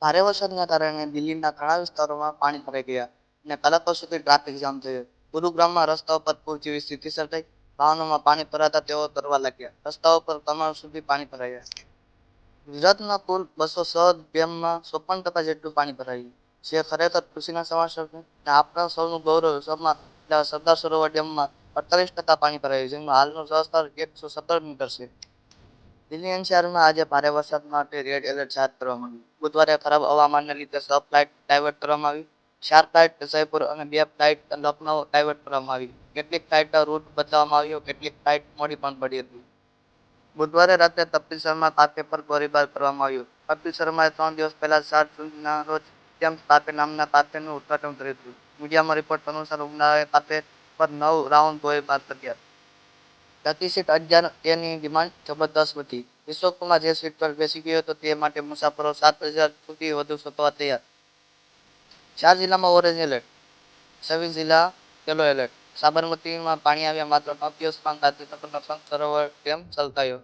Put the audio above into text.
ભારે વરસાદના કારણે દિલ્હીના ઘણા વિસ્તારોમાં પાણી ભરાઈ ગયા અને કલાકો સુધી ટ્રાફિક જામ થયો. ગુરુગ્રામમાં રસ્તાઓ પર પૂર જેવી સ્થિતિ સર્જાઈ. વાહનોમાં પાણી ભરાતા તેઓ તરવા લાગ્યા. રસ્તાઓ પર કમર સુધી પાણી ભરાયા. ગુજરાતના કુલ 206 ડેમમાં 54% જેટલું પાણી ભરાયું, જે ખરેખર ખુશીના સમાચાર છે. અને આપણા સૌનું ગૌરવ સન્માન એટલે સરદાર સરોવર ડેમમાં 48% પાણી ભરાયું, જેમાં હાલનું જળસ્તર 117 મીટર છે. દિલ્હી એનસીઆરમાં આજે ભારે વરસાદ માટે રેડ એલર્ટ જાહેર કરવામાં આવ્યું. બુધવારે ખરાબ હવામાનને લીધે 6 ફ્લાઇટ ડાયવર્ટ કરવામાં આવી. 4 ફ્લાઇટ જયપુર અને 2 ફ્લાઇટ લખનઉ ડાયવર્ટ કરવામાં આવી. કેટલીક ફ્લાઇટનો રૂટ બદલવામાં આવ્યો, કેટલીક ફ્લાઇટ મોડી પણ પડી હતી. બુધવારે રાત્રે કપિલ શર્મા કાફે પર ગોળીબાર કરવામાં આવ્યો. કપિલ શર્માએ 3 દિવસ પહેલા 4 જૂનના રોજ જેમ્સ કાફે નામના કાફેનું ઉદ્ઘાટન કર્યું હતું. મીડિયામાં રિપોર્ટ અનુસાર હુમલાઓએ કાફે પર 9 રાઉન્ડ ગોળીબાર કર્યા. પ્રતિ સીટ 11 ની ડિમાન્ડ જબરદસ્ત વધી. વિશ્વકર્મા જે સીટ પર બેસી ગયો હતો તે માટે મુસાફરો 7,000 સુધી વધુ ચૂકવવા તૈયાર. 4 જિલ્લામાં ઓરેન્જ એલર્ટ, 26 જિલ્લા યલો એલર્ટ. સાબરમતીમાં પાણી આવ્યા. માત્ર 9 દિવસમાં ગાંધીનગરનો સંત સરોવર ડેમ છલકાયો.